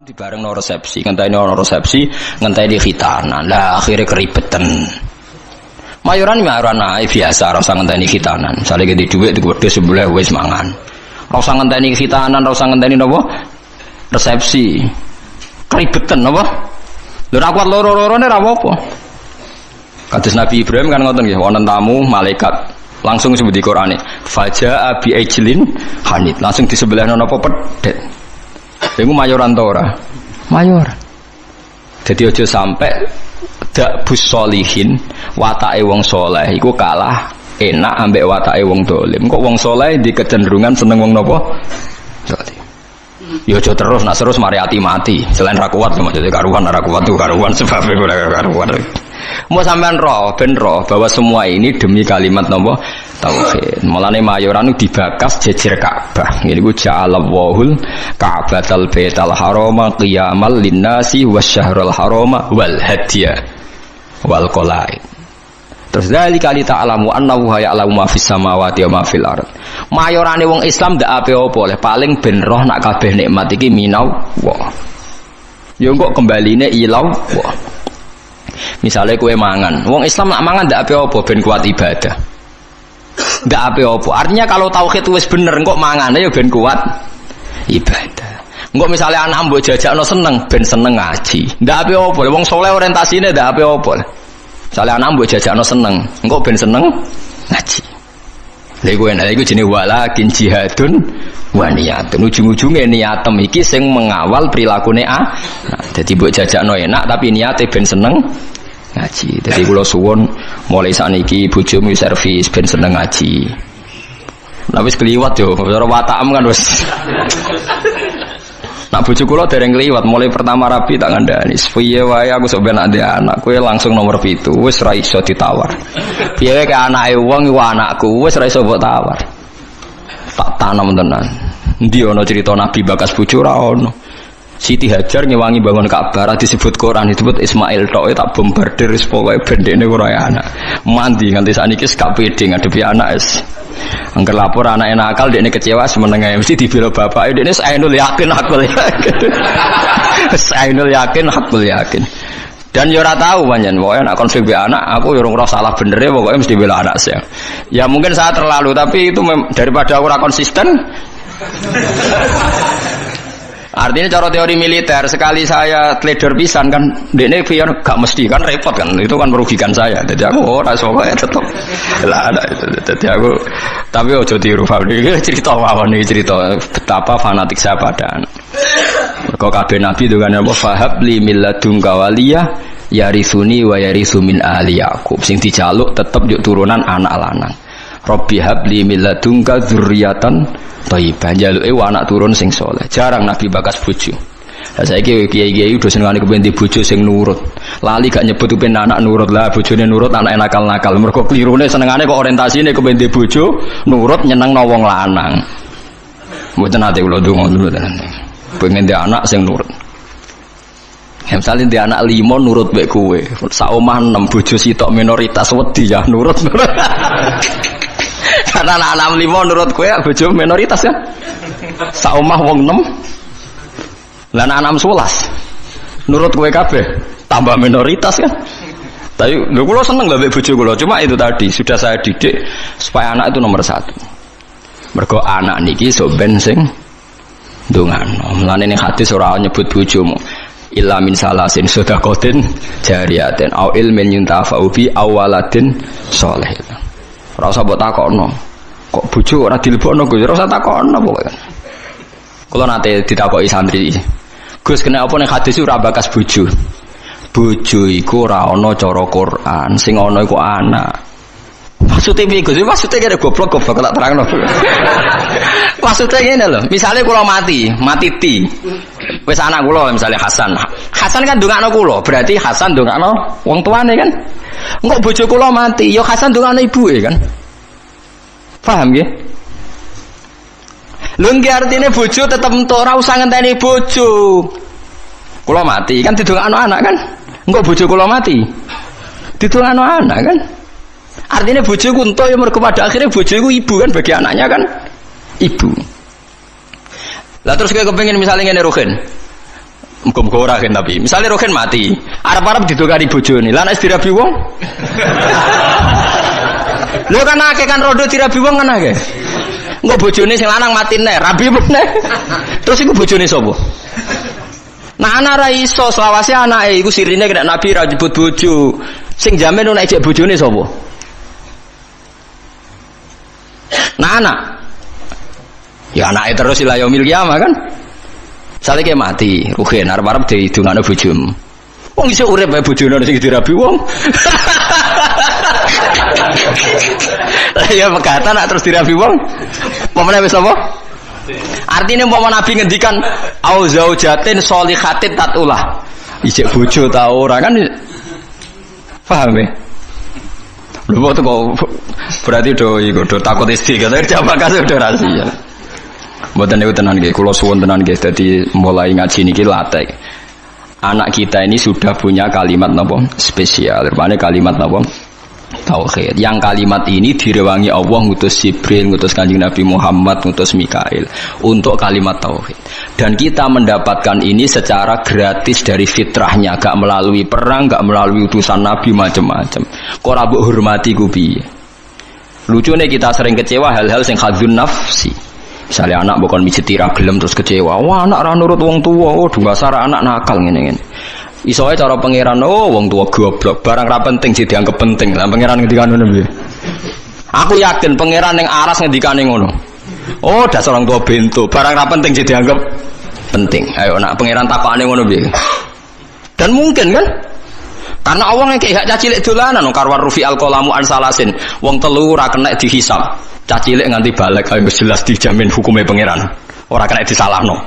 Di bareng no resepsi, ngenteni khitanan. Lah akhirnya keribetan. Mayoran ae biasa, rasa ngenteni khitanan. Misale gede dhuwit digedhe sebelah wis mangan. Rasa ngenteni khitanan, rasa ngenteni napa? Resepsi. Keribetan napa? Lho ra kuat loro-lorone ra apa-apa. Kados Nabi Ibrahim kan ngoten nggih, wonten tamu malaikat langsung sebut di Qur'ane. Faja'a bi ajlin hanid. Langsung di sebelahna napa pedet. Iku mayoran ta ora? Mayoran. Jadi aja sampai dak bus solihin watake wong saleh iku kalah enak ambek watake wong dolim. Kok wong saleh di kecenderungan seneng wong napa? Dolim. Ya aja terus nak terus mari ati mati. Selain ra kuat maksudnya karuan ra kuat tuh karuan sebabnya ora karuan. Mau sampean roh ben roh bahwa semua ini demi kalimat napa? Tauhid. Mulane mayoran dibakas jejer Ka'bah. Ngene iku ja'alallahul Ka'batal Baital Harama qiyamal linnasi wasyahrul harama wal hadiya wal qalaid. Terus dalika li ta'lamu annahu ya'lamu ma fis samawati wa ma fil ard. Mayorane wong Islam ndak ape-apa oleh paling ben roh nak kabeh nikmat iki minau wa. Ya kok kembaline ilau wa. Misale kowe mangan, wong Islam nak mangan ndak ape-apa ben kuat ibadah. Ndak apa-apa. Artinya kalau tauhid wis bener kok mangane ya ben kuat ibadah. Engko misale anak mbok jajakno seneng ben seneng ngaji. Ndak apa-apa. Wong saleh orientasine ndak apa-apa. Misale anak mbok jajakno seneng, engko ben seneng ngaji. Lha iku jenenge walakin jihadun wa niyatun. Ujung-ujunge niatem iki sing mengawal prilakune Nah, dadi mbok jajakno enak tapi niate ben seneng ngaji. Jadi kula suwun mulai sakniki bojomu servis ben seneng ngaji. Lah wis kliwat yo, cara watakam kan wis. Nak bojo kula dereng kliwat mulai pertama rabi tak ngandani. Piye wae aku sok ben ade anak, kowe langsung nomor 7, wis ra iso ditawar. Piye wae ke anake wong iku anakku, wis ra iso mbok tawar. Tak tanam tenan. Endi ana cerita Nabi bakas bojo ra ono. Siti Hajar ngewangi bangun Ka'bah disebut Quran disebut Ismail tok tak bombardir wis pokoke bendene ora anak. Mandi nganti sakniki gak pede ngadepi anak es. Angger lapor anake nakal dekne kecewa semenenge mesti dibela bapake dekne ainul yakin hakul yakin. Ainul yakin hakul yakin. Dan yo ora tahu pancen pokoke nek konflik be anak aku yo ora salah benere pokoke mesti bela anak saya. Ya mungkin saya terlalu tapi itu daripada aku ora konsisten. Artinya cara teori militer sekali saya trader pisan kan dene biar gak mesti kan repot kan itu kan merugikan saya. Jadi aku ora iso kaya tetep. Lah ada itu. Jadi aku tapi ojo tiru iki cerita mawon iki cerita betapa fanatik saya pada anak. Mergo kabeh nabi dengan apa fahab li milladunka waliyah yarisuni wa yarisu min ahli Yaqub sing dijaluk tetep yuk turunan anak lanang. Rabbi habli min ladunka dzurriatan thayyibah. Jaluke anak turun sing saleh. Jarang Nabi bakas bojo. Lah saiki kiai-kiai udah senengane kepen di bojo sing nurut. Lali gak nyebut kepen anak nurut lah, bojone nurut anak nakal-nakal. Mergo klirune senengane kok orientasine kepen di bojo nurut nyenengno wong lanang. Mboten ate kula ndonga dulu tenan. Pengen di anak sing nurut. Ya misalnya di anak 5 nurut mek kowe. Sak omah 6 bojo sitok minoritas wedi ya nurut. Karena anak 5 nurut kowe bojo minoritas ya. Sak omah wong 6. Lah anak 11 nurut kowe kabeh tambah minoritas kan. Tapi lho kula seneng lho mek bojo kula. Cuma itu tadi sudah saya didik supaya anak itu nomor 1. Mergo anak niki sok ben sing ndongano. Mulane ning hadis ora nyebut bojomu. Illa min salasin sedaqatin jariyatin au ilmin yuntafa'u bi awaladin sholih. Ora usah mbok takokno. Kok bojo ora dilebokno Gus? Ora usah takokno pokoke. Kula nate ditakoki santri. Gus kena apa ning hadis ora bakas bojo? Bojo iku ora ana cara Quran, sing ana iku anak. Maksudnya piye Gus? Maksudnya kene goblok tak terangno. Maksudnya ngene lho, misale kula mati ti. Wis anak kula misalnya Hasan. Hasan kan ndongakno kula, berarti Hasan ndongakno wong tuane kan. Engko bojo kula mati, ya Hasan ndongakno ibuke kan. Paham nggih? Lho nggih artine bojo tetep entuk ora usah ngenteni bojo. Kula mati kan didongakno anak kan. Engko bojo kula mati. Didongakno anak kan. Artinya bojoku entuk ya mergo pada akhirnya bojoku ibu kan bagi anaknya kan. Ibu. Lah terus kowe kepengin misalnya ngene Ruhin. Muga-muga ora kan tapi. Misale rohen mati, arep-arep didokani bojone. Lah nek dirabi wong. Lho kan akeh kan rondo dirabi wong kan akeh. Engko bojone sing lanang mati neh, rabi meneh. Terus iku bojone sapa? Nah anak ra iso selawase anake iku sirine kena Nabi ra nyebut bojo. Sing jamin nek ejek bojone sapa? Nah anak. Ya anake terus ila yaumil kiamah kan. Sale ke mati, rugen arep-arep didongakno bojomu. Wong iso urip bae bojone sing dirabi wong. Lah ya pegatan nak terus dirabi wong. Pemene wis apa? Artinya umpama Nabi ngendikan au zaujatin sholihatin tatulah. Ijek bojo ta ora kan? Paham ya? Lho kok berarti do takut istri kata jawab kasih do rahasia. Mboten niku tenan nggih, kula suwun tenan nggih dadi mulai ngaji niki latih. Anak kita ini sudah punya kalimat napa spesial, rupane kalimat napa tauhid. Yang kalimat ini direwangi Allah ngutus Jibril, ngutus Kanjeng Nabi Muhammad, ngutus Mikail untuk kalimat tauhid. Dan kita mendapatkan ini secara gratis dari fitrahnya, gak melalui perang, gak melalui utusan Nabi macam-macam. Kok ora mbok hormati ku piye? Lucune kita sering kecewa hal-hal sing hadzun nafsi. Misalnya anak bukan mijeti ra gelem terus kecewa. Wah, anak ra nurut wong tuwa. Oh, dasar anak nakal ngene-ngene. Iso ae cara pangeran, oh wong tuwa goblok, barang ra penting sih dianggap penting. Lah pangeran ngendikane ngono piye? Aku yakin pangeran ning aras ngendikane ngono. Oh, dasar orang tua bento, barang ra penting sih dianggap penting. Ayo nak pangeran takokane ngono piye? Dan mungkin kan? Karena Allah ngekek hak cacilik dolanan karwar rufi alqalamu an salasin. Wong telu ora kena dihisab. Cacilik nganti balik ayo jelas dijamin hukumnya pangeran. Ora kena disalahno.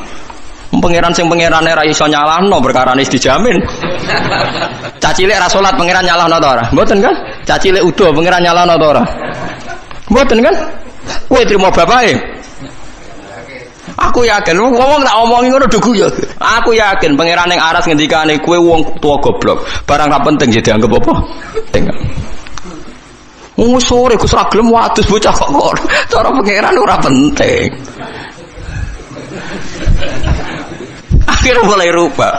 Pangeran sing pangerane ra iso nyalahno perkarane wis dijamin. Cacilik ra salat pangeran nyalahno ta ora? Mboten kan? Cacilik udo pangeran nyalahno ta ora? Mboten kan? Kowe trimo bapake. Aku yakin wong tak omongi ngono do guyu. Aku yakin pangeran ning aras ngendikane kowe wong tua goblok. Barang ra penting jadi dianggap apa? Tengok. Wong sore Gus ra gelem wadus bocah kok cara pangeran ora penting. Akhirnya mulai rubah.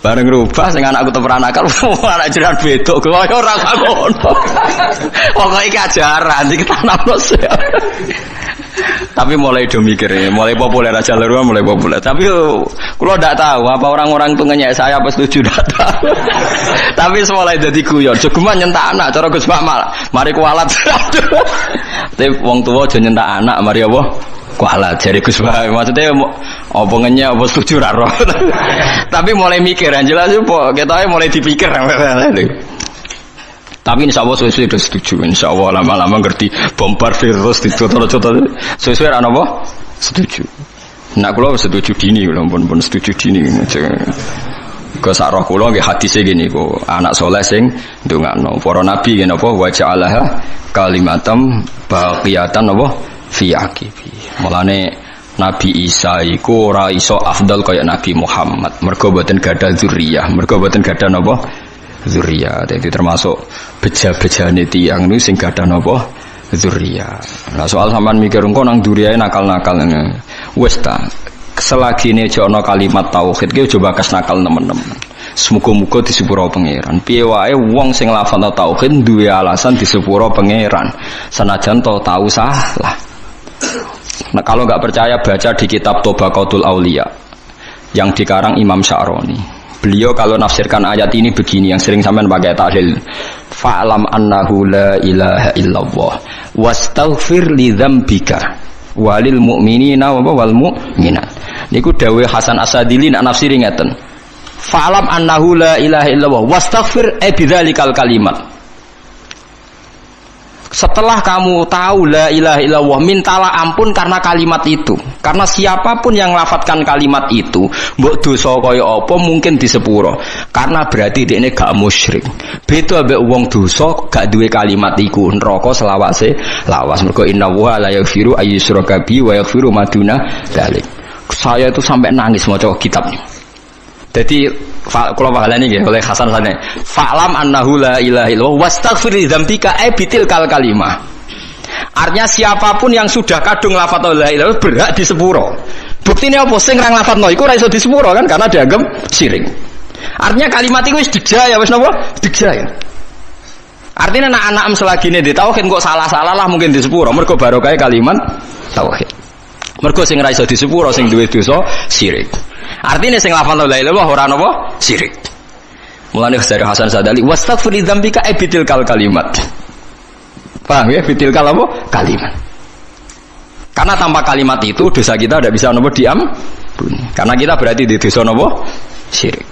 Bareng rubah sing anakku temeran akal anak jiran bedok kaya ora ngono. Pokoke iki ajaran iki tanamno. Tapi mulai do mikir, mulai populer aja lho, mulai populer. Tapi kula ndak tahu apa orang-orang itu ngenyek saya apa setuju ndak tahu. Tapi mulai dadi guyon, jogeman nyentak anak cara Gus Mamal. Mari kualat. Tapi wong tuwa aja nyentak anak, mari apa? Kualat jare Gus Mamal. Maksudnya apa ngenyek apa setuju ra roh. Tapi mulai mikir, yang jelas apa ketoke mulai dipikir. Tapi insya Allah sesuai sudah setuju. Insya Allah lama-lama ngerti bombar virus di contoh-contoh sesuai apa? Setuju. Nak kula setuju dini, pun setuju dini. Ke sarah kula nggih hadise gini kok anak soleh sing ndongakno para nabi ngene apa wa ja'alaha kalimatam baqiyatan apa fi aqibi. Mulane Nabi Isa iku ora iso afdal kaya Nabi Muhammad. Mergo boten gadah dzurriyyah, mergo boten gadah napa? Zuriyah. Jadi termasuk beja-bejane tiyang niku sing gadah napa zuriyah. Nah soal sampean mikir engko nang duriyae nakal-nakal ngene. Wis ta, selagi ne ana kalimat tauhid ki coba kas nakal temen-temen. Semoga-moga disepuro pangeran. Piye wae wong sing lafal tauhid duwe alasan disepuro pangeran. Senajan to tahu salah. Nah kalau enggak percaya baca di kitab Tobaqatul Auliya yang dikarang Imam Sya'rani. Beliau kalau nafsirkan ayat ini begini yang sering sampean pakai tahlil. Fa'lam annahu la ilaha illallah wastaghfir li dzambika walil mu'minina wal mu'minat. Niku dawuh Hasan As-Sadili nak nafsiri ngeten. Fa'lam annahu la ilaha illallah wastaghfir bidzalikal kalimat. Setelah kamu tahu la ilaha illallah, mintalah ampun karena kalimat itu. Karena siapapun yang lafadzkan kalimat itu, mbok dosa kaya apa mungkin disepuro. Karena berarti dekne gak musyrik. Beda ambek wong dosa gak duwe kalimat iku, neraka selawase lawas. Mergo innallaha la yaghfiru ayyushraka bihi wa yaghfiru ma duna dzalik. Saya itu sampai nangis maca kitabnya. Jadi kalau pahalanya nggih oleh Hasan Sane. Fa'lam annahu la ilaha illallah wastaghfir li dzambika bitil kalimah. Artinya siapapun yang sudah kadung lafaz la ilaha illallah berhak disepuro. Buktine apa sing ra nglafadzno iku ora iso disepuro kan karena dianggap syirik. Artinya kalimat itu wis dijaya wis napa? Dijaya. Artinya anak-anak selagine di tauhid kok salah-salah lah mungkin disepuro mergo barokah kalimat tauhid. Mergo sing ra iso disepuro sing duwe dosa syirik. Artinya sing lafadzno la ilaha illallah ora napa? Syirik. Mulane dari Hasan Sadali wastaghfir dzambika bitil kalimat. Paham ya bitil apa? Kalimat. Karena tanpa kalimat itu dosa kita tidak bisa nopo diampuni. Karena kita berarti di dosa nopo syirik.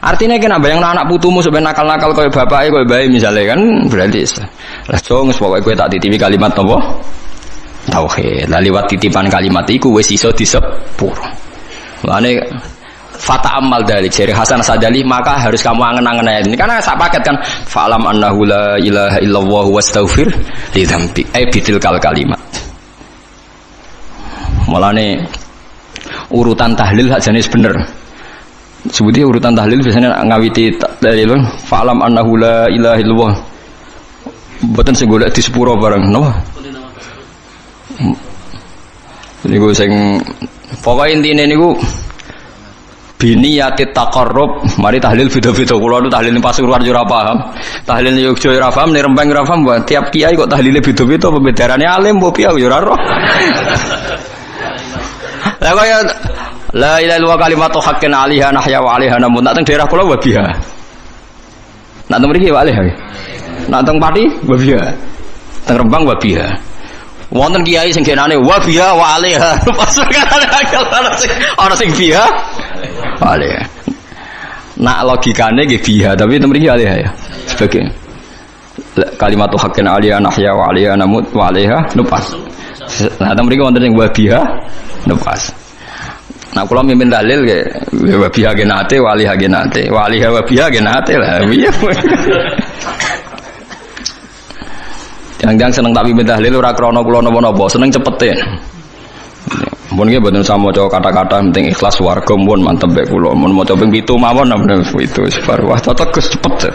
Artinya kena bayang anak putumu sebenarnya nakal-nakal kaya bapaknya kaya bayi misalnya kan berarti lah jong pokoknya gue tak titipi kalimat nopo tauhid. Lah liwat titipan kalimat iku wis iso disepuro. Mulane fata amal dalik dari Hasan Sadali maka harus kamu angen-angen ayat ini karena sak paket kan fa'lam annahu la ilaha illallah wastaghfir li dzambik bitil kalimat. Mulane urutan tahlil sakjane bener. Sebutnya urutan tahlil biasanya ngawiti dalil fa'lam annahu la ilaha illallah. Mboten sing golek di sepuro bareng napa? Niku sing pokoke intine niku biniyati taqarrub mari tahlil beda-beda kula nu tahlil Pasuruan yo ora paham. Tahlil Yogya ora paham, nek Rembang ora paham, tiap kiai kok tahlile beda-beda pembedarane alim mbok piye yo ora roh. Lah kaya la ilaha illallah kalimatu haqqin 'alaiha nahya wa 'alaiha namun nak teng daerah kula wabiha. Nak teng mriki wa 'alaiha. Nak teng Pati wabiha. Teng Rembang wabiha. Wonten kiai sing genane wabiha wa 'alaiha. Ana sing biha 'alaiha. Nak logikane nggih biha tapi teng mriki 'alaiha ya. Sebagai kalimatu haqqin 'alaiha nahya wa 'alaiha namun wa 'alaiha nupas. Nah, teng mriki wonten sing wabiha nupas. Nah, kula mimpin dalil ke wabiha genate waliha genate waliha wabiha genate lah. Iya. Jangan seneng tak mimpin dalil ora krana kula napa-napa, seneng cepete. Mun nggih mboten samaca kata-kata penting ikhlas warga mun mantep bae kula. Mun maca ping 7 mawon itu sebar wah tetes cepet.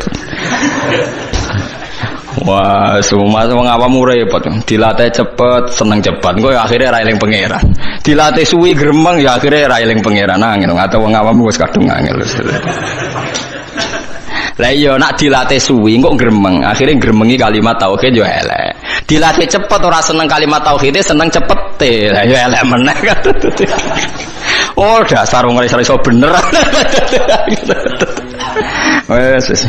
Wah, semua wong awam repot. Dilatih cepet, seneng cepet. Engko akhirnya ra eling pangeran. Dilatih suwi gremeng ya akhirnya ra eling pangeran. Angel atau wong awam wis kadung angel. Lah iya nak dilatih suwi kok gremeng, akhirnya gremengi kalimat tauhid yo elek. Dilatih cepet ora seneng kalimat tauhid, seneng cepete. Lah yo elek meneh kan. Oh, dasar wong iso bener. Wes.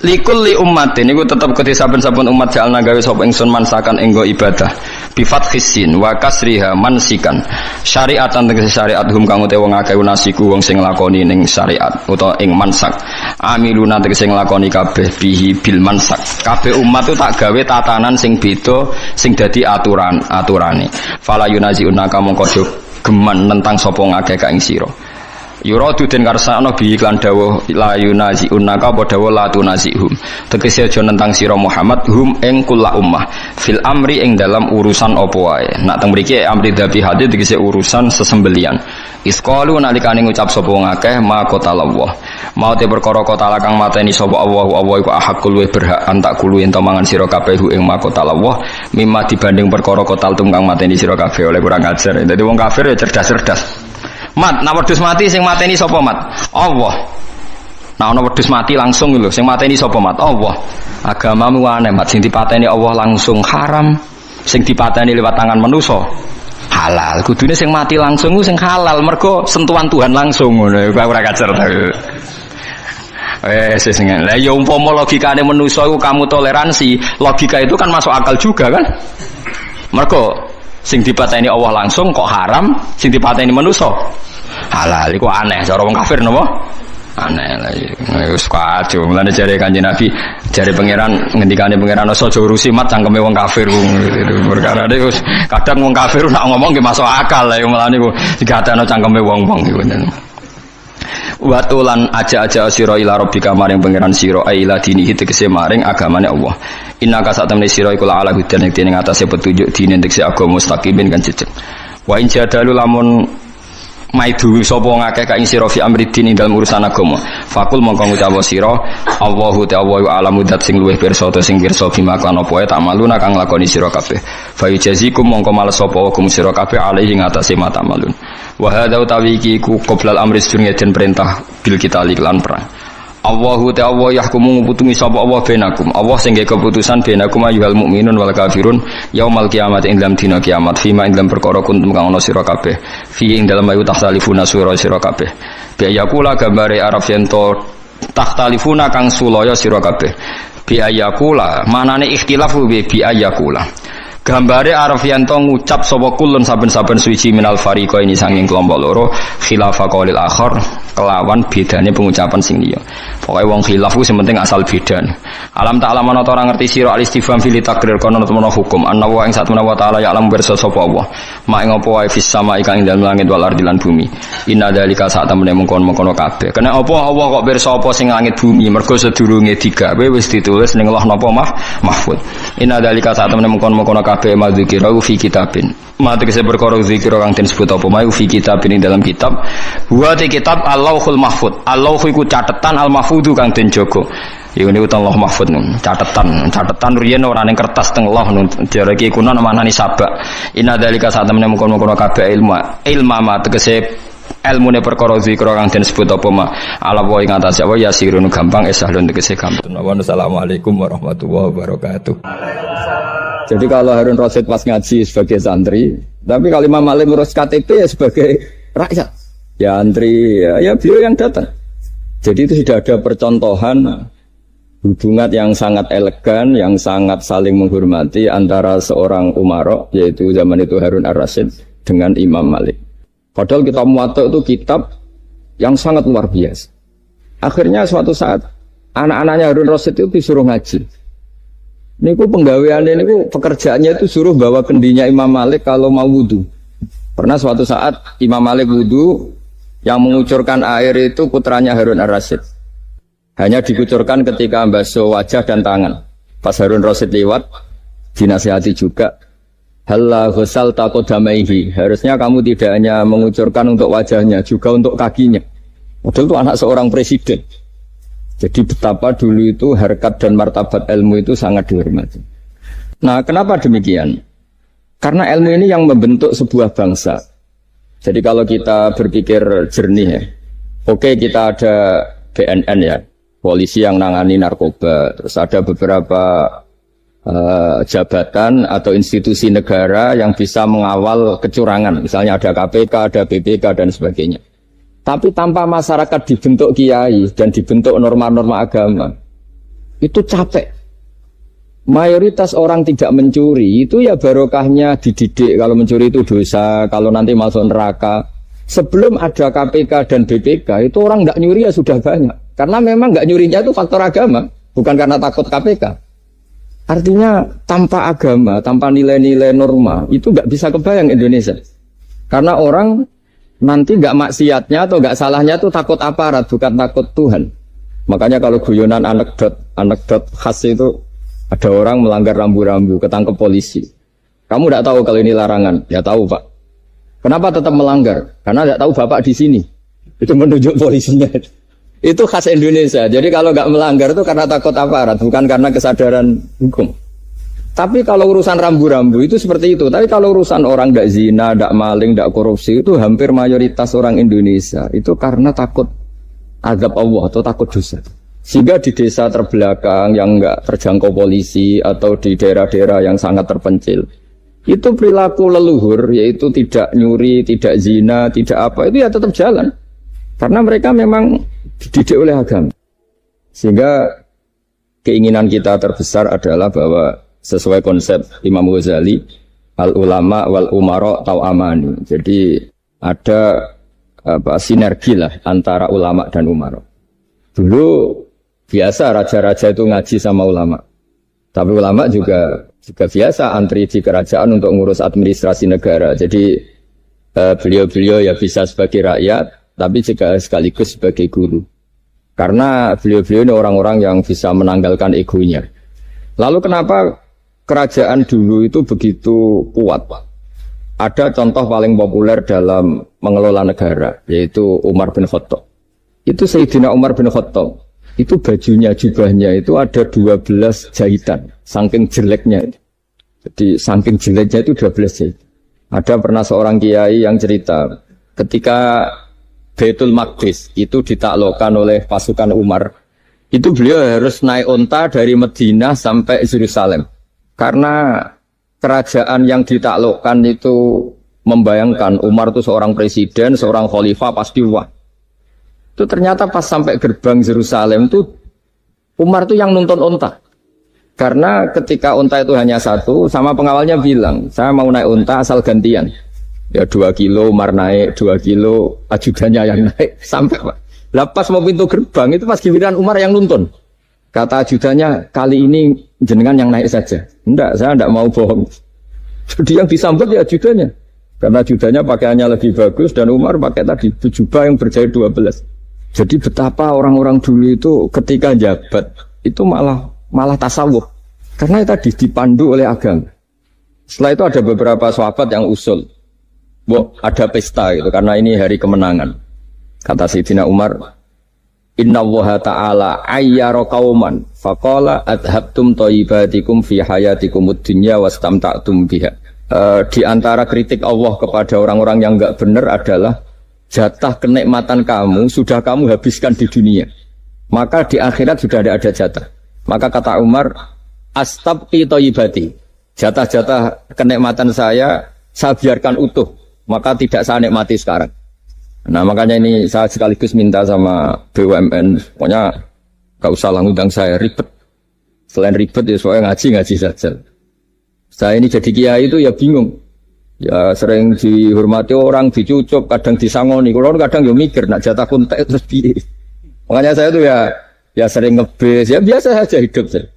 Likulli ummatin iku tetep kedhe saben-saben umat jalna gawe sapa ingsun mansakan enggo ibadah bi fathis sin wa kasriha mansikan syariatan tegese syariat hum kang ute wong akeh nasiku wong sing nglakoni ning syariat utawa ing mansak amiluna tegese nglakoni kabeh bihi bil mansak kabeh umat itu tak gawe tatanan sing beda sing dadi aturane fala yunaziuna mongko geman nentang sapa ngakeh ka ing sira yuradu den karsana bi iklan dawuh la yunaziunaka apa dawuh la tunazihum tegese aja nentang sira Muhammad hum ing kula ummah fil amri ing dalam urusan apa wae nak teng mriki amri dhabi hadis tegese urusan sesembelian isqalu nalikane ngucap sapa wong akeh ma qatallah mau te perkara qatala kang mateni sapa Allah iku ahakul we berhak antak kulu ento mangan sira kabeh ing ma qatallah mimma dibanding perkara qatal tum kang mateni sira kabeh oleh kurang ajar dadi wong kafir ya cerdas-cerdas. Mat, nak wedhus mati sing mateni sapa mat? Allah. Nah ana wedhus mati langsung lho, sing mateni sapa mat? Allah. Agamamu aneh mat, sing dipateni Allah langsung haram, sing dipateni lewat tangan manusa halal. Kudune sing mati langsung sing halal, mergo sentuhan Tuhan langsung ngono. Ora kacer ta. Wes sing lha ya umpama logikane manusa iku kamu toleransi, logika itu kan masuk akal juga kan? Mergo sing dipateni Allah langsung kok haram, sing dipateni manusa halal. Iku aneh cara wong kafir napa? Aneh lah. Wis kacau. Mulane jare Kanjeng Nabi, jare pangeran ngendikane pangeran aja urusi mat cangkeme wong kafir. Perkara niku kadang wong kafir nak ngomong nggih masuk akal lah. Mulane niku digatano cangkeme wong-wong iku. Watulan aja-aja sira ila rabbika maring pangeran sira ila dinihi tegese maring agamane Allah. Innaka satamne sira iku ala hudan ing atase petunjuk dine tegese agama mustaqimin kan jejeg. Wa in jadalu lamun maidu sapa ngakeh ka ing sira fi amridin ing dalem urusan agama fakul mongko ngucap sira Allahu ta'ala alamu dat sing luwih pirsa ta sing pirsa bima kan apa wae tak maluna kang lakoni sira kabeh fa yujazikum mongko males sapa kum sira kabeh alaihi ngatasi mata malun wa hadza utawi iki ku qoblal amri sedurunge den perintah bil kita lan perang Allahu ta'ala yahkumu nguputungi sapa Allah benakum Allah sing gawe keputusan benakum ayyuhal mukminun wal kafirun yaumal kiamat ing dalam dina kiamat fima ing dalam perkara kuntum kang ana sira kabeh fi ing dalam ayu tahtalifuna sira kabeh bi ayakula gambare arab yen to tahtalifuna kang sulaya sira kabeh bi ayakula manane ikhtilafu bi ayakula gambare araf yanto ngucap sapa kulun saben-saben suci minal fariqa ini sanging kelompok loro khilafa qaulil akhar kelawan bedane pengucapan sing liya pokoke wong khilaf ku sementing asal beda alam ta'ala ana ora ngerti sira al-istifham fil takrir kono temen hukum anna wa ing satuna wa ta'ala ya alam pirsa sapa Allah mak ing apa wae fis sama ing dalem langit wal ardi lan bumi inna dzalika sak temene mengkon-mengkon kabeh kena apa Allah kok pirsa apa sing langit bumi mergo sedurunge digawe wis ditulis ning Allah napa mahfud inna dzalika sak temene mengkon-mengkon kabeh madzikira fi kitabin mate kese perkara zikira kang den sebut apa mae fi kitabin ing dalam kitab wa te kitab Allahul Mahfud Allahu iku catetan al mahfudu kang den jaga iku niku Allah mahfud catetan riyen ora ning kertas teng Allah jare iki kuna manani sabak inna dzalika sak temene mungkon-mungkon kabeh ilma ma tegese ilmune perkara zikra kang den sebut apa ma ala wa ing atas apa yasirun gampang esahlun tegese gampang assalamualaikum warahmatullahi wabarakatuh. Jadi kalau Harun Rasid pas ngaji sebagai santri, tapi kalau Imam Malik ngurus KTP ya sebagai rakyat, ya antri, ya beliau yang datang. Jadi itu sudah ada percontohan hubungan yang sangat elegan, yang sangat saling menghormati antara seorang umara, yaitu zaman itu Harun Ar-Rasyid dengan Imam Malik. Padahal kitab Muwatta itu kitab yang sangat luar biasa. Akhirnya suatu saat anak-anaknya Harun Rasyid itu disuruh ngaji. Niku penggaweannya niku pekerjaannya itu suruh bawa kendinya Imam Malik kalau mau wudu. Pernah suatu saat Imam Malik wudu yang mengucurkan air itu putranya Harun Ar-Rasyid. Hanya dikucurkan ketika membasuh wajah dan tangan. Pas Harun Rasyid lewat dinasihati juga. Halla ghusal taqaddamaihi. Harusnya kamu tidak hanya mengucurkan untuk wajahnya, juga untuk kakinya. Padahal itu anak seorang presiden. Jadi betapa dulu itu harkat dan martabat ilmu itu sangat dihormati. Nah, kenapa demikian? Karena ilmu ini yang membentuk sebuah bangsa. Jadi kalau kita berpikir jernih ya, oke kita ada BNN ya, polisi yang nangani narkoba, terus ada beberapa jabatan atau institusi negara yang bisa mengawal kecurangan, misalnya ada KPK, ada BPK dan sebagainya. Tapi tanpa masyarakat dibentuk kiai dan dibentuk norma-norma agama, itu capek. Mayoritas orang tidak mencuri, itu ya barokahnya dididik kalau mencuri itu dosa, kalau nanti masuk neraka. Sebelum ada KPK dan BPK, itu orang nggak nyuri ya sudah banyak. Karena memang nggak nyurinya itu faktor agama, bukan karena takut KPK. Artinya tanpa agama, tanpa nilai-nilai norma, itu nggak bisa kebayang Indonesia. Karena orang nanti nggak maksiatnya atau nggak salahnya itu takut aparat, bukan takut Tuhan. Makanya kalau guyonan anekdot khas itu ada orang melanggar rambu-rambu, ketangkep polisi. Kamu tidak tahu kalau ini larangan? Ya tahu Pak. Kenapa tetap melanggar? Karena tidak tahu Bapak di sini. Itu menunjuk polisinya. Itu khas Indonesia. Jadi kalau nggak melanggar itu karena takut aparat, bukan karena kesadaran hukum. Tapi kalau urusan rambu-rambu itu seperti itu. Tapi kalau urusan orang tidak zina, tidak maling, tidak korupsi, itu hampir mayoritas orang Indonesia itu karena takut azab Allah atau takut dosa. Sehingga di desa terbelakang yang nggak terjangkau polisi atau di daerah-daerah yang sangat terpencil, itu perilaku leluhur, yaitu tidak nyuri, tidak zina, tidak apa, itu ya tetap jalan. Karena mereka memang dididik oleh agama. Sehingga keinginan kita terbesar adalah bahwa sesuai konsep Imam Ghazali, al-ulama wal umara tau'amani. Jadi ada sinergi lah antara ulama dan umara. Dulu biasa raja-raja itu ngaji sama ulama. Tapi ulama juga biasa antri di kerajaan untuk ngurus administrasi negara. Jadi beliau-beliau ya bisa sebagai rakyat, tapi juga sekaligus sebagai guru. Karena beliau-beliau ini orang-orang yang bisa menanggalkan egonya. Lalu kenapa kerajaan dulu itu begitu kuat? Ada contoh paling populer dalam mengelola negara, yaitu Umar bin Khattab. Itu Sayyidina Umar bin Khattab. Itu bajunya, jubahnya itu ada 12 jahitan, saking jeleknya. Jadi saking jeleknya itu 12 jahitan. Ada pernah seorang kiai yang cerita, ketika Baitul Maqdis itu ditaklukkan oleh pasukan Umar, itu beliau harus naik unta dari Madinah sampai Yerusalem. Karena kerajaan yang ditaklukkan itu membayangkan Umar itu seorang presiden, seorang khalifah, pasti wah. Itu ternyata pas sampai gerbang Yerusalem itu Umar itu yang nuntun unta. Karena ketika unta itu hanya satu, sama pengawalnya bilang, saya mau naik unta asal gantian. Ya 2 kilo Umar naik, 2 kilo ajudannya yang naik. Sampai Pak. Lepas mau pintu gerbang itu pas giliran Umar yang nuntun. Kata ajudannya, kali ini jenengan yang naik saja. Enggak, saya enggak mau bohong. Jadi yang disambut ya ajudannya. Karena ajudannya pakaiannya lebih bagus dan Umar pakai tadi jubah yang berjahit 12. Jadi betapa orang-orang dulu itu ketika jabat itu malah tasawuf. Karena tadi dipandu oleh agama. Setelah itu ada beberapa sahabat yang usul. Ada pesta gitu karena ini hari kemenangan. Kata Sayyidina Umar, Inna Allaha ta'ala ayyara qauman faqala adhabtum thayyibatikum fi hayatikumud dunya wastamta'tum biha. Di antara kritik Allah kepada orang-orang yang enggak benar adalah jatah kenikmatan kamu sudah kamu habiskan di dunia. Maka di akhirat sudah tidak ada jatah. Maka kata Umar, astabqi thayyibati. Jatah-jatah kenikmatan saya biarkan utuh. Maka tidak saya nikmati sekarang. Nah makanya ini saya sekaligus minta sama BUMN, pokoknya gak usah ngundang saya ribet. Selain ribet ya soalnya ngaji saja. Saya ini jadi kiai itu ya bingung. Ya sering dihormati orang, dicucuk, kadang disangoni. Kalau kadang ya mikir, nak jatah kontak terus piye. Makanya saya tuh ya sering ngebes, ya biasa saja hidup saya.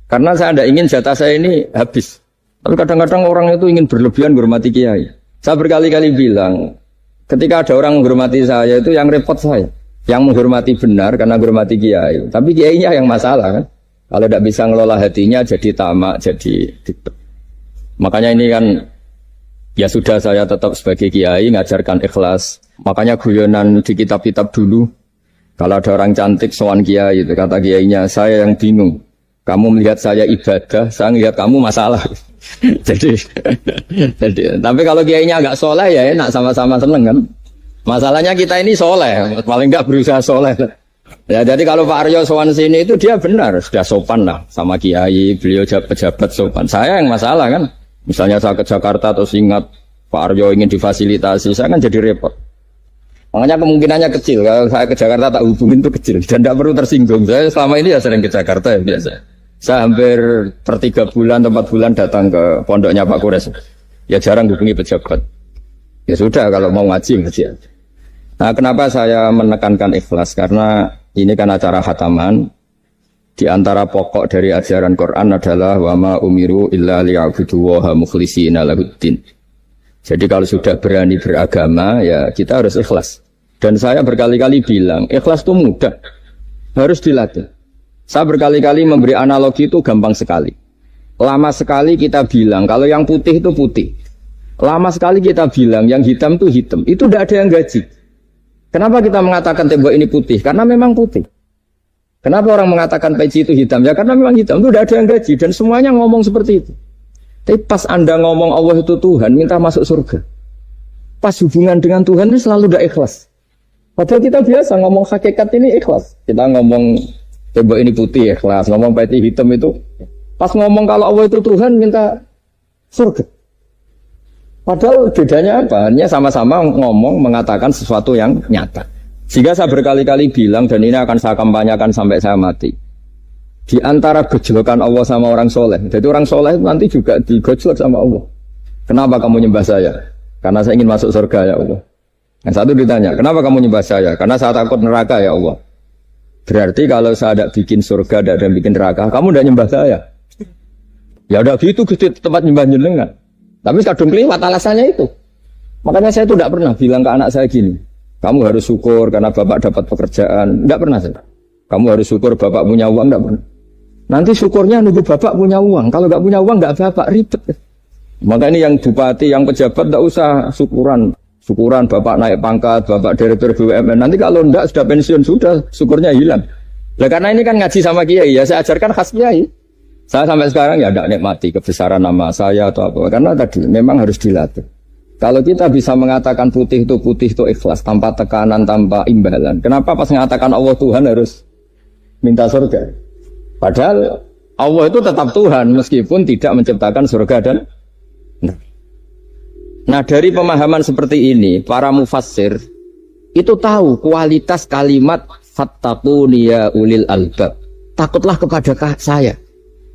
Karena saya tidak ingin jatah saya ini habis. Tapi kadang-kadang orang itu ingin berlebihan menghormati kiai. Saya berkali-kali bilang, ketika ada orang menghormati saya itu yang repot saya. Yang menghormati benar karena menghormati kiai. Tapi kiainya yang masalah kan. Kalau tidak bisa ngelola hatinya jadi tamak, jadi ribet. Makanya ini kan ya sudah saya tetap sebagai kiai ngajarkan ikhlas. Makanya guyonan di kitab-kitab dulu. Kalau ada orang cantik sowan kiai itu kata kiainya, saya yang bingung. Kamu melihat saya ibadah, saya melihat kamu masalah. jadi, tapi kalau kiainya agak soleh ya enak sama-sama seneng kan. Masalahnya kita ini soleh, paling enggak berusaha soleh. Ya jadi kalau Pak Aryo sowan sini itu dia benar, sudah sopan lah sama kiai, beliau pejabat sopan. Saya yang masalah kan. Misalnya saya ke Jakarta atau ingat Pak Aryo ingin difasilitasi, saya kan jadi repot. Makanya kemungkinannya kecil, kalau saya ke Jakarta tak hubungin itu kecil dan tidak perlu tersinggung. Saya selama ini ya sering ke Jakarta ya biasa. Saya hampir per 3 bulan atau 4 bulan datang ke pondoknya Pak Kures. Ya jarang hubungi pejabat. Ya sudah kalau mau ngaji aja. Nah kenapa saya menekankan ikhlas? Karena ini kan acara khataman. Di antara pokok dari ajaran Quran adalah wa ma umiru illa liya'budu waha mukhlishina lahuddin. Jadi kalau sudah berani beragama ya kita harus ikhlas. Dan saya berkali-kali bilang ikhlas itu mudah. Harus dilatih. Saya berkali-kali memberi analogi itu gampang sekali. Lama sekali kita bilang kalau yang putih itu putih. Lama sekali kita bilang yang hitam itu hitam. Itu tidak ada yang gaji. Kenapa kita mengatakan tembok ini putih? Karena memang putih. Kenapa orang mengatakan peci itu hitam? Ya karena memang hitam. Itu tidak ada yang gaji. Dan semuanya ngomong seperti itu. Tapi pas Anda ngomong Allah itu Tuhan, minta masuk surga. Pas hubungan dengan Tuhan ini selalu tidak ikhlas. Padahal kita biasa ngomong hakikat ini ikhlas. Kita ngomong tembok ini putih ikhlas, ngomong peci hitam itu. Pas ngomong kalau Allah itu Tuhan, minta surga. Padahal bedanya apa? Hanya sama-sama ngomong, mengatakan sesuatu yang nyata. Sehingga saya berkali-kali bilang, dan ini akan saya kampanyakan sampai saya mati. Di antara gejolokan Allah sama orang soleh. Jadi orang soleh itu nanti juga digojlok sama Allah. Kenapa kamu nyembah saya? Karena saya ingin masuk surga ya Allah. Yang satu ditanya, kenapa kamu nyembah saya? Karena saya takut neraka ya Allah. Berarti kalau saya tidak bikin surga, tidak bikin neraka, kamu tidak nyembah saya. Ya udah gitu tempat nyembah jenengan. Tapi kadung keliwat alasannya itu. Makanya saya itu tidak pernah bilang ke anak saya gini, kamu harus syukur karena bapak dapat pekerjaan. Tidak pernah saya. Kamu harus syukur bapak punya uang, tidak pernah. Nanti syukurnya nunggu bapak punya uang. Kalau nggak punya uang nggak bapak ribet. Maka ini yang bupati, yang pejabat tidak usah syukuran bapak naik pangkat, bapak direktur BUMN. Nanti kalau tidak sudah pensiun sudah syukurnya hilang. Nah, karena ini kan ngaji sama kiai ya, saya ajarkan khas kiai. Saya sampai sekarang ya tidak nikmati kebesaran nama saya atau apa, karena tadi memang harus dilatih. Kalau kita bisa mengatakan putih itu ikhlas, tanpa tekanan, tanpa imbalan. Kenapa pas mengatakan Allah Tuhan harus minta surga? Padahal Allah itu tetap Tuhan meskipun tidak menciptakan surga dan nah dari pemahaman seperti ini, para mufassir itu tahu kualitas kalimat fattaquni ya ulil albab. Takutlah kepada saya.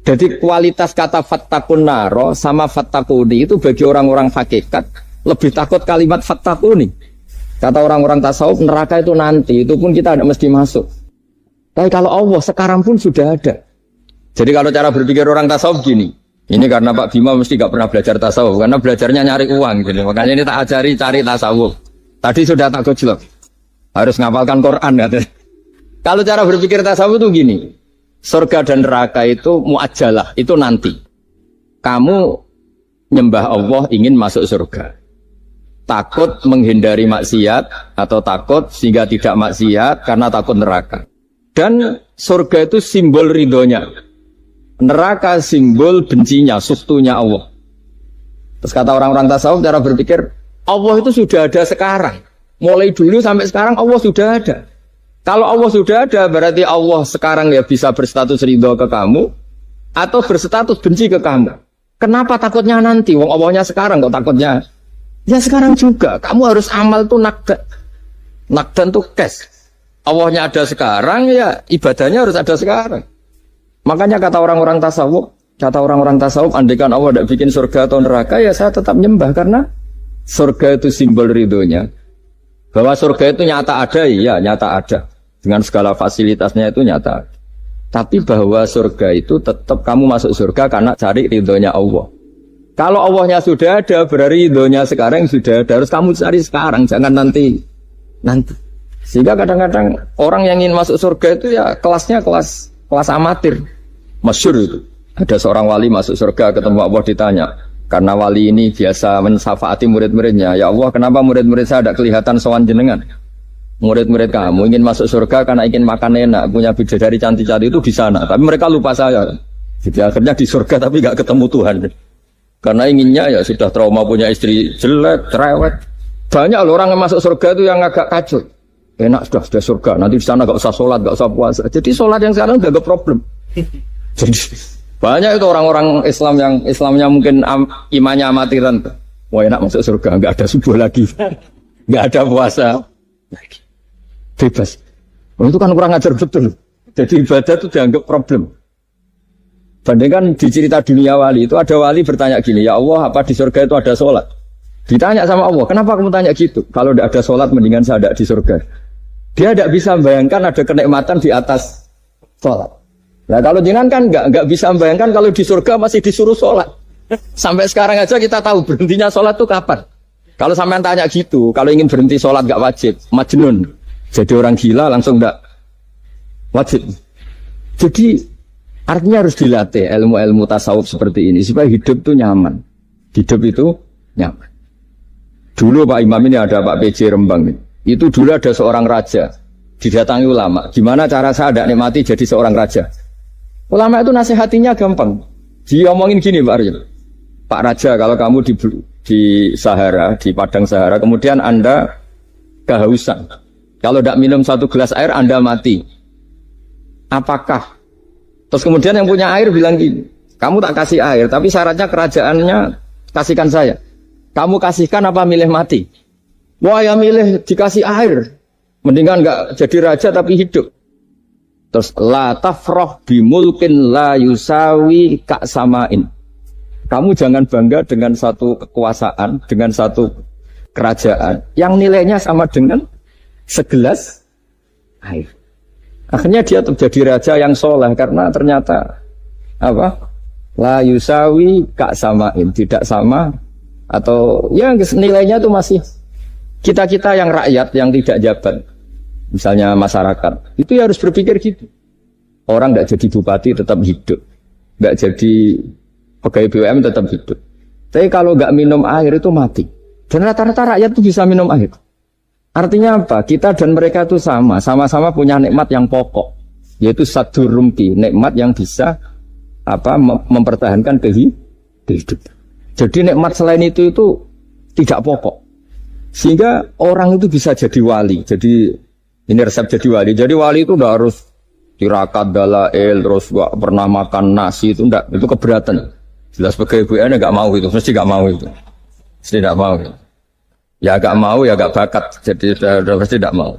Jadi kualitas kata fattaqun naro sama fattaquni itu bagi orang-orang hakikat lebih takut kalimat fattaquni. Kata orang-orang tasawuf neraka itu nanti, itu pun kita tidak mesti masuk. Tapi kalau Allah sekarang pun sudah ada. Jadi kalau cara berpikir orang tasawuf gini, ini karena Pak Bima mesti gak pernah belajar tasawuf, karena belajarnya nyari uang gitu. Makanya ini tak ajari cari tasawuf. Tadi sudah tak gojlok, harus ngapalkan Quran katanya. Kalau cara berpikir tasawuf itu gini, surga dan neraka itu muajalah, itu nanti. Kamu nyembah Allah ingin masuk surga, takut menghindari maksiat atau takut sehingga tidak maksiat karena takut neraka. Dan surga itu simbol ridhonya, neraka simbol bencinya, suktunya Allah. Terus kata orang-orang tasawuf cara berpikir, Allah itu sudah ada sekarang. Mulai dulu sampai sekarang Allah sudah ada. Kalau Allah sudah ada berarti Allah sekarang ya bisa berstatus ridho ke kamu atau berstatus benci ke kamu. Kenapa takutnya nanti? Wong Allahnya sekarang kok takutnya? Ya sekarang juga. Kamu harus amal tuh nakdan. Nakdan tuh cash. Allahnya ada sekarang, ya ibadahnya harus ada sekarang. Makanya kata orang-orang tasawuf, andaikan Allah tidak bikin surga atau neraka, ya saya tetap nyembah karena surga itu simbol ridhonya. Bahwa surga itu nyata ada, iya nyata ada. Dengan segala fasilitasnya itu nyata. Tapi bahwa surga itu tetap kamu masuk surga karena cari ridhonya Allah. Kalau Allahnya sudah ada, berarti ridhonya sekarang sudah ada. Harus kamu cari sekarang, jangan nanti. Sehingga kadang-kadang orang yang ingin masuk surga itu ya kelasnya kelas amatir. Masyhur itu. Ada seorang wali masuk surga ketemu Allah ditanya. Karena wali ini biasa mensyafaati murid-muridnya. Ya Allah, kenapa murid-murid saya tidak kelihatan sowan jenengan? Murid-murid kamu ingin masuk surga karena ingin makan enak, punya bidadari cantik-cantik itu di sana. Tapi mereka lupa saya. Jadi akhirnya di surga tapi nggak ketemu Tuhan. Karena inginnya ya sudah trauma punya istri jelek, cerewet. Banyak loh orang yang masuk surga itu yang agak kacau. Enak sudah surga, nanti di sana nggak usah sholat, nggak usah puasa. Jadi sholat yang sekarang udah gak problem. Jadi banyak itu orang-orang Islam yang Islamnya mungkin imannya amatiran. Wah enak masuk surga, nggak ada subuh lagi, nggak ada puasa lagi, bebas. Oh, itu kan kurang ajar betul. Jadi ibadah itu dianggap problem. Bandingkan di cerita dunia wali itu ada wali bertanya gini, ya Allah apa di surga itu ada sholat? Ditanya sama Allah, kenapa kamu tanya gitu? Kalau tidak ada sholat mendingan saya ada di surga. Dia tidak bisa membayangkan ada kenikmatan di atas sholat. Nah kalau jangan kan nggak bisa membayangkan kalau di surga masih disuruh sholat. Sampai sekarang aja kita tahu berhentinya sholat itu kapan. Kalau sampean tanya gitu, kalau ingin berhenti sholat nggak wajib, majnun. Jadi orang gila langsung nggak wajib. Jadi artinya harus dilatih ilmu-ilmu tasawuf seperti ini supaya hidup itu nyaman. Hidup itu nyaman. Dulu Pak Imam ini ada Pak PJ Rembang nih. Itu dulu ada seorang raja didatangi ulama. Gimana cara saya tidak nikmati jadi seorang raja? Ulama itu nasihatinya gampang. Dia omongin gini Pak Arjun. Pak Raja kalau kamu di Sahara, di padang Sahara, kemudian Anda kehausan. Kalau tidak minum satu gelas air Anda mati. Apakah? Terus kemudian yang punya air bilang gini, kamu tak kasih air, tapi syaratnya kerajaannya kasihkan saya. Kamu kasihkan apa milih mati? Wah ya milih dikasih air. Mendingan nggak jadi raja tapi hidup. Terus la tafroh bimulkin la yusawi kak samain. Kamu jangan bangga dengan satu kekuasaan, dengan satu kerajaan yang nilainya sama dengan segelas air. Akhirnya dia terjadi raja yang soleh karena ternyata apa? La yusawi kak samain, tidak sama atau ya nilainya itu masih kita-kita yang rakyat yang tidak jabat. Misalnya masyarakat, itu ya harus berpikir gitu. Orang nggak jadi bupati tetap hidup, nggak jadi pegawai BUMN tetap hidup. Tapi kalau nggak minum air itu mati. Dan rata-rata rakyat itu bisa minum air. Artinya apa? Kita dan mereka itu sama-sama punya nikmat yang pokok, yaitu satu rumpi, nikmat yang bisa mempertahankan kehidupan. Jadi nikmat selain itu tidak pokok. Sehingga orang itu bisa jadi wali. Jadi ini resep jadi wali. Jadi wali itu udah harus tirakat dalail, terus gak pernah makan nasi itu enggak, itu keberatan. Jelas sebagai ibu nggak mau itu, mesti nggak mau itu, mesti nggak mau. Ya gak mau, ya gak bakat, jadi sudah pasti tidak mau.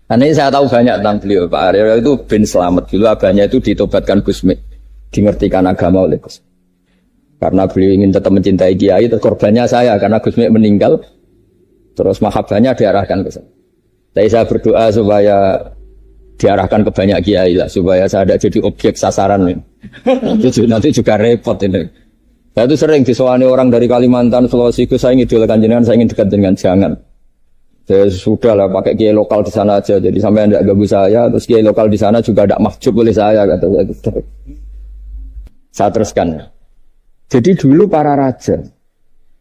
Karena ini saya tahu banyak tentang beliau. Pak Aryo itu bin selamat dulu, abahnya itu ditobatkan Gusmi, dimengertikan agama oleh Gusmi. Karena beliau ingin tetap mencintai kiai, terus korbannya saya, karena Gusmi meninggal, terus mahabbahnya diarahkan ke saya. Tapi saya berdoa supaya diarahkan ke banyak kiai lah, supaya saya tidak jadi objek sasaran. Nanti juga repot ini. Saya itu sering disewani orang dari Kalimantan, Sulawesi, saya ingin idolakan jenengan, saya ingin dekat dengan jangan. Saya sudah lah pakai kiai lokal di sana aja, jadi sampai tidak ganggu saya, terus kiai lokal di sana juga tidak mahjub oleh saya, kata saya. Saya teruskan. Jadi dulu para raja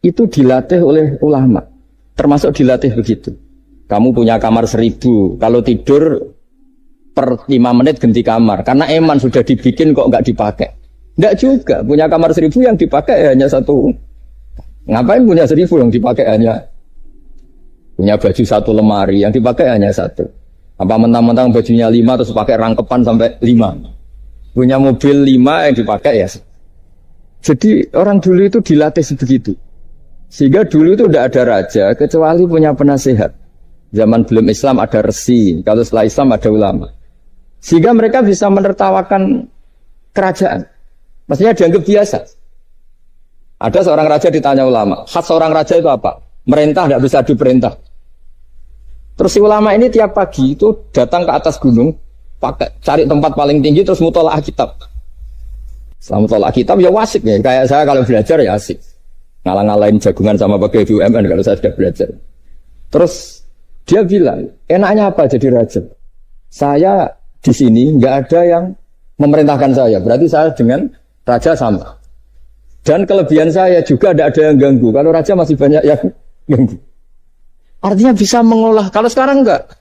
itu dilatih oleh ulama, termasuk dilatih begitu. Kamu punya kamar 1000, kalau tidur per 5 menit ganti kamar, karena eman sudah dibikin kok nggak dipakai. Enggak juga, punya kamar 1000 yang dipakai hanya satu. Ngapain punya 1000 yang dipakai hanya punya baju satu lemari, yang dipakai hanya satu. Apa mentang-mentang bajunya 5 terus pakai rangkepan sampai 5. Punya mobil 5 yang dipakai ya. Jadi orang dulu itu dilatih sebegitu. Sehingga dulu itu tidak ada raja kecuali punya penasehat. Zaman belum Islam ada resi, kalau setelah Islam ada ulama. Sehingga mereka bisa menertawakan kerajaan. Maksudnya dianggap biasa. Ada seorang raja ditanya ulama, khas seorang raja itu apa? Merintah tidak bisa diperintah. Terus si ulama ini tiap pagi itu datang ke atas gunung, cari tempat paling tinggi terus mutola'ah kitab. Setelah mutola'ah kitab ya wasik ya. Kayak saya kalau belajar ya asik. Ngalang-ngalain jagungan sama pakai BUMN kalau saya sudah belajar. Terus dia bilang, enaknya apa jadi raja? Saya di sini nggak ada yang memerintahkan saya. Berarti saya dengan raja sama. Dan kelebihan saya juga tidak ada yang ganggu. Kalau raja masih banyak yang ganggu. Artinya bisa mengolah. Kalau sekarang enggak.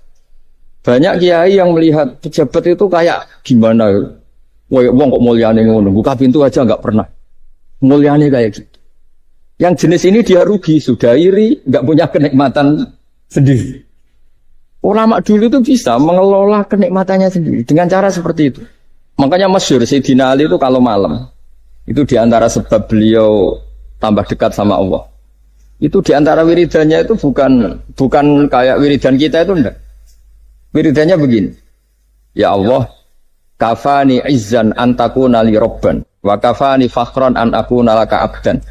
Banyak kiai yang melihat pejabat itu kayak gimana. Wong kok mulyane ngono. Buka pintu aja enggak pernah. Mulyane kayak gitu. Yang jenis ini dia rugi. Sudah iri. Enggak punya kenikmatan sendiri. Ulama dulu itu bisa mengelola kenikmatannya sendiri. Dengan cara seperti itu. Makanya masyhur Sayyidina Ali itu kalau malam itu diantara sebab beliau tambah dekat sama Allah. Itu diantara wiridannya itu bukan kayak wiridan kita itu enggak. Wiridannya begini. Ya Allah, kafani izzan an takuna li robban wa kafani fakhran an akuna laka abdan.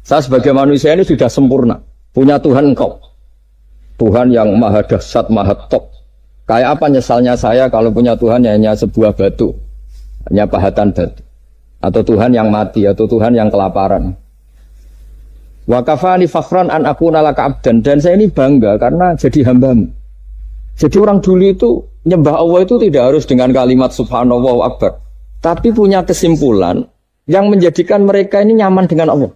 Saya sebagai manusia ini sudah sempurna. Punya Tuhan engkau. Tuhan yang maha dahsyat, maha top. Kayak apa nyesalnya saya kalau punya Tuhan yang hanya sebuah batu. Hanya pahatan batu. Atau Tuhan yang mati, atau Tuhan yang kelaparan. Wa kafani fakhran an akuna laka abdan. Dan saya ini bangga karena jadi hambamu. Jadi orang dulu itu nyembah Allah itu tidak harus dengan kalimat subhanallah akbar. Tapi punya kesimpulan yang menjadikan mereka ini nyaman dengan Allah.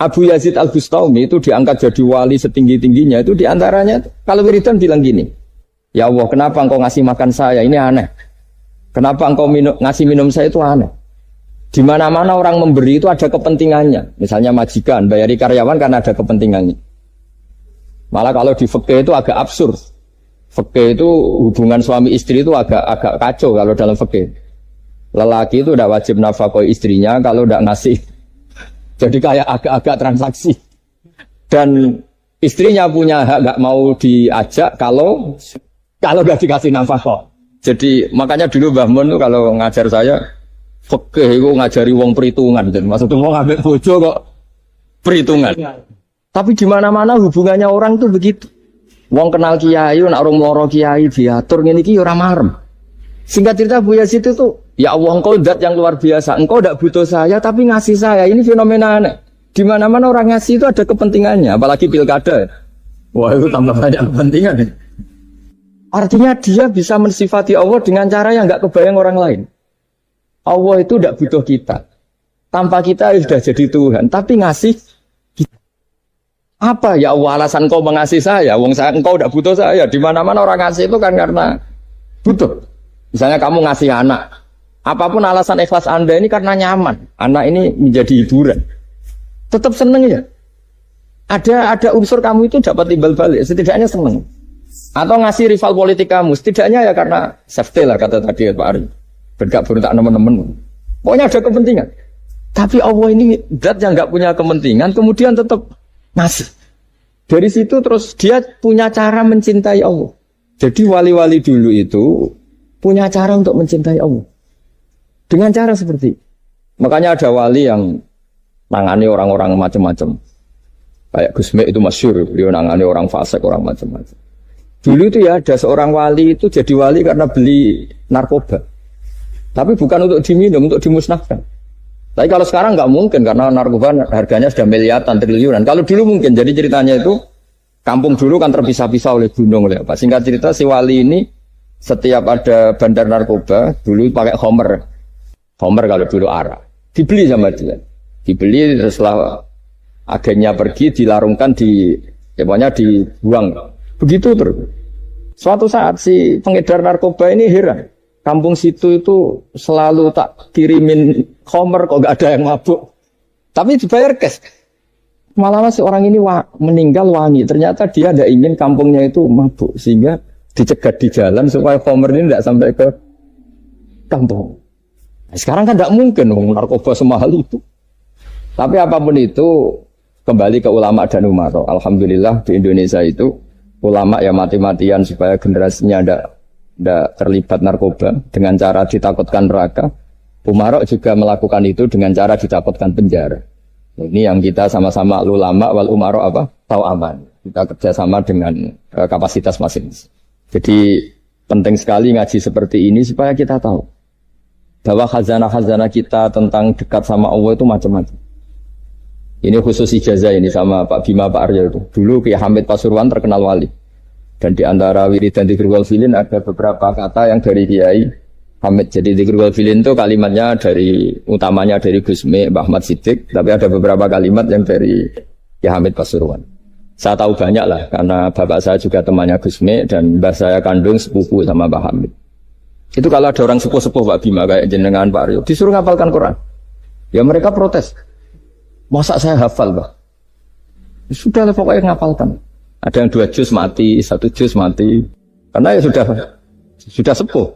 Abu Yazid Al-Bustami itu diangkat jadi wali setinggi-tingginya. Itu diantaranya, kalau wiridan bilang gini. Ya Allah, kenapa engkau ngasih makan saya? Ini aneh. Kenapa engkau ngasih minum saya itu aneh. Di mana-mana orang memberi itu ada kepentingannya. Misalnya majikan, bayari karyawan karena ada kepentingannya. Malah kalau di fikih itu agak absurd. Fikih itu hubungan suami istri itu agak kacau kalau dalam fikih. Lelaki itu tidak wajib nafkah istrinya kalau tidak ngasih. Jadi kayak agak-agak transaksi. Dan istrinya punya hak nggak mau diajak kalau nggak dikasih nafkah. Jadi makanya dulu Mbah Mun tuh kalau ngajar saya fikih itu ngajari wong perhitungan. Dan maksudnya wong ambek bojo kok perhitungan. Tapi di mana-mana hubungannya orang tuh begitu. Wong kenal kiai, nak orang mloro kiai diatur ngene iki ora marem. Singkat cerita Bu Yazid itu, ya Allah engkau zat yang luar biasa. Engkau tidak butuh saya tapi ngasih saya. Ini fenomena aneh. Di mana-mana orang ngasih itu ada kepentingannya, apalagi pilkada. Wah, itu tambah banyak kepentingan. Artinya dia bisa mensifati Allah dengan cara yang enggak kebayang orang lain. Allah itu tidak butuh kita. Tanpa kita sudah jadi Tuhan, tapi ngasih kita. Apa ya Allah alasan kau mengasihi saya? Wong saya engkau tidak butuh saya. Di mana-mana orang ngasih itu kan karena butuh. Misalnya kamu ngasih anak, apapun alasan ikhlas Anda ini karena nyaman. Anak ini menjadi hiburan. Tetap seneng ya. Ada unsur kamu itu dapat timbal balik, setidaknya seneng. Atau ngasih rival politik kamu, setidaknya ya karena safety lah kata tadi Pak Ari. Bergabung tak teman-teman. Pokoknya ada kepentingan. Tapi Allah ini zat yang nggak punya kepentingan, kemudian tetap ngasih. Dari situ terus dia punya cara mencintai Allah. Jadi wali-wali dulu itu punya cara untuk mencintai Allah. Dengan cara seperti itu. Makanya ada wali yang nangani orang-orang macam-macam. Kayak Gusme itu masyhur, beliau nangani orang fasik, orang macam-macam. Dulu itu ya ada seorang wali itu jadi wali karena beli narkoba. Tapi bukan untuk diminum, untuk dimusnahkan. Tapi kalau sekarang nggak mungkin karena narkoba harganya sudah miliaran, triliunan. Kalau dulu mungkin. Jadi ceritanya itu kampung dulu kan terpisah-pisah oleh gunung, oleh apa. Singkat cerita si wali ini setiap ada bandar narkoba dulu pakai homer. Homer kalau dulu arak. Dibeli sama dia. Dibeli setelah agennya pergi dilarungkan pokoknya dibuang. Begitu terus. Suatu saat si pengedar narkoba ini heran. Kampung situ itu selalu tak kirimin homer kok gak ada yang mabuk. Tapi dibayar cash. Malah si orang ini meninggal wangi. Ternyata dia tidak ingin kampungnya itu mabuk. Sehingga dicegat di jalan supaya homer ini tidak sampai ke kampung. Nah, sekarang kan tidak mungkin narkoba semahal itu. Tapi apapun itu kembali ke ulama dan umaro. Alhamdulillah di Indonesia itu ulama yang mati-matian supaya generasinya tidak terlibat narkoba dengan cara ditakutkan neraka. Umaro juga melakukan itu dengan cara ditakutkan penjara. Ini yang kita sama-sama ulama wal umaro apa? Tahu aman. Kita kerjasama dengan kapasitas masing-masing. Jadi penting sekali ngaji seperti ini supaya kita tahu bahwa khazanah-khazanah kita tentang dekat sama Allah itu macam-macam. Ini khusus ijazah ini sama Pak Bima, Pak Arya itu. Dulu Kiai Hamid Pasuruan terkenal wali. Dan di antara wiridan Dzikrul wal Filin ada beberapa kata yang dari Kiai Hamid. Jadi Dzikrul wal Filin itu kalimatnya utamanya dari Gusme, Mbah Ahmad Siddiq. Tapi ada beberapa kalimat yang dari Kiai Hamid Pasuruan. Saya tahu banyak lah, karena bapak saya juga temannya Gusme dan mbah saya kandung sepupu sama Mbah Hamid. Itu kalau ada orang sepuh-sepuh Pak Bima kayak jenengan Pak Aryo, disuruh ngapalkan Quran. Ya mereka protes. Masa saya hafal, Pak? Sudah lah pokoknya ngapalkan. Ada yang 2 juz mati, 1 juz mati. Karena ya sudah sepuh.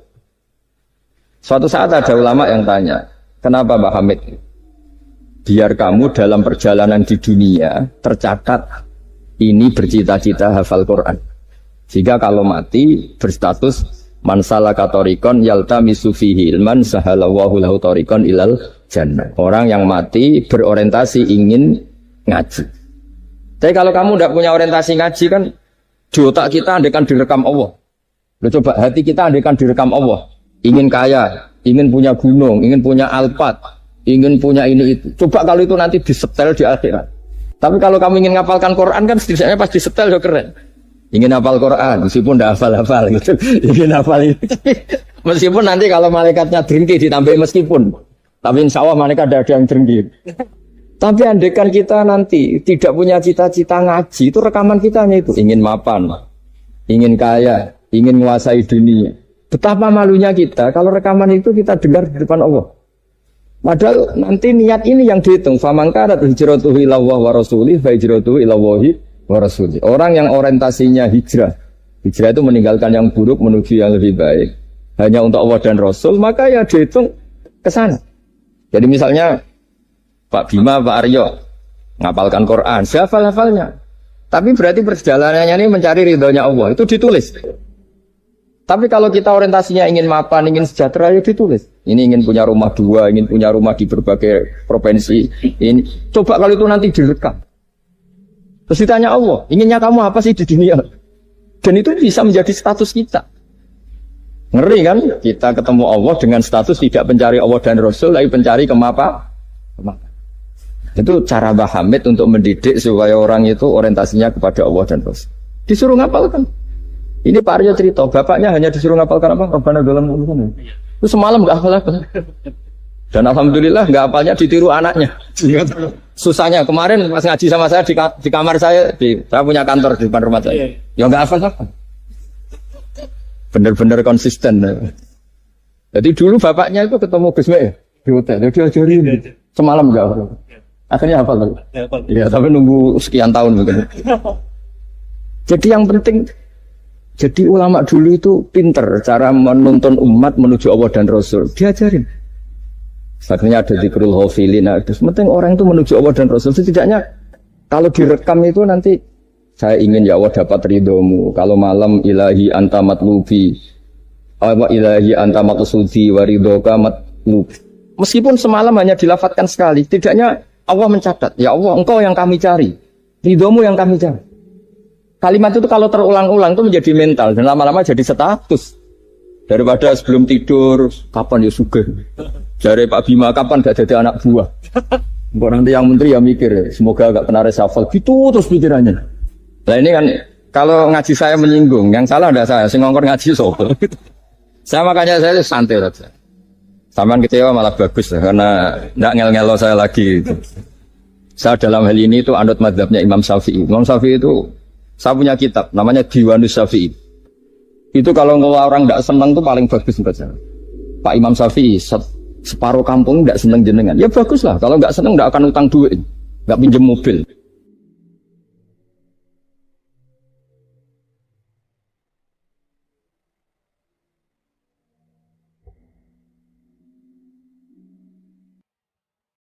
Suatu saat ada ulama yang tanya, kenapa Mbak Hamid? Biar kamu dalam perjalanan di dunia tercatat ini bercita-cita hafal Quran. Jika kalau mati berstatus man salaka tariqan yaltamisu fihi ilman sahalallahu lahu tariqan ilal jannah. Orang yang mati berorientasi ingin ngaji. Tapi kalau kamu tidak punya orientasi ngaji kan di otak kita andaikan direkam Allah. Loh, coba hati kita andaikan direkam Allah. Ingin kaya, ingin punya gunung, ingin punya Alphard, ingin punya ini itu. Coba kalau itu nanti disetel di akhirat. Tapi kalau kamu ingin ngapalkan Quran kan setidaknya pas disetel udah keren. Ingin hafal Quran, meskipun tidak hafal-hafal gitu. Ingin hafal itu. Meskipun nanti kalau malaikatnya drengki ditambahin meskipun. Tapi insya Allah malaikat ada yang drengki. Tapi andaikan kita nanti tidak punya cita-cita ngaji, itu rekaman kita hanya itu. Ingin mapan, ingin kaya, ingin menguasai dunia. Betapa malunya kita kalau rekaman itu kita dengar di depan Allah. Padahal nanti niat ini yang dihitung. Famangkarat hijratuhu ilallah wa rasulih fa hijratuhu ilallahi wa rasulih. Orang yang orientasinya hijrah. Hijrah itu meninggalkan yang buruk menuju yang lebih baik. Hanya untuk Allah dan Rasul, maka ya dihitung ke sana. Jadi misalnya Pak Bima, Pak Aryo ngapalkan Quran, hafal-hafalnya. Tapi berarti perjalanannya ini mencari ridhonya Allah, itu ditulis. Tapi kalau kita orientasinya ingin mapan, ingin sejahtera, ya ditulis. Ini ingin punya rumah 2, ingin punya rumah di berbagai provinsi. Ini coba kalau itu nanti direkam. Terus ditanya Allah, inginnya kamu apa sih di dunia? Dan itu bisa menjadi status kita. Ngeri kan? Kita ketemu Allah dengan status tidak pencari Allah dan Rasul, tapi pencari kemapa? Itu cara Mbah Hamid untuk mendidik supaya orang itu orientasinya kepada Allah dan Rasul. Disuruh ngapalkan. Ini Pak Aryo cerita, bapaknya hanya disuruh ngapalkan apa? Rabbana dalam urusan. Itu semalam nggak hafal apa? Dan alhamdulillah nggak hafalnya ditiru anaknya. Susahnya kemarin pas ngaji sama saya di kamar saya, saya punya kantor di depan rumah saya. Ya nggak hafal. Bener-bener konsisten. Jadi dulu bapaknya itu ketemu Gus Mek di hotel, dia diajarin semalam nggak hafal. Akhirnya hafal. Iya, tapi nunggu sekian tahun begitu. Jadi yang penting, jadi ulama dulu itu pinter cara menuntun umat menuju Allah dan Rasul. Diajarin. Akhirnya ada zikrul ghafilin. Penting orang itu menuju Allah dan Rasul. Setidaknya kalau direkam itu nanti saya ingin ya Allah dapat ridhomu. Kalau malam ilahi anta matlubi, wa ilahi anta maqsudi wa ridhoka matlub. Meskipun semalam hanya dilafatkan sekali, tidaknya Allah mencatat, ya Allah engkau yang kami cari, ridhomu yang kami cari. Kalimat itu kalau terulang-ulang itu menjadi mental dan lama-lama jadi status. Daripada sebelum tidur, kapan ya sugih. Jare Pak Bima, kapan gak jadi anak buah. Mbok nanti yang menteri ya mikir, semoga gak kena reshuffle. Gitu terus pikirannya. Nah ini kan, kalau ngaji saya menyinggung, yang salah ada saya, sing ngongkor ngaji sopo. Saya makanya saya santai saja. Samaan kecewa malah bagus karena nggak ngel-ngelo saya lagi. Saya dalam hal ini itu anut mazhabnya Imam Syafi'i. Imam Syafi'i itu saya punya kitab namanya Diwanus Syafi'i. Itu kalau orang nggak senang tuh paling bagus baca. Pak Imam Syafi'i separuh kampung nggak senang jenengan. Ya bagus lah. Kalau nggak senang nggak akan utang duit, nggak pinjam mobil.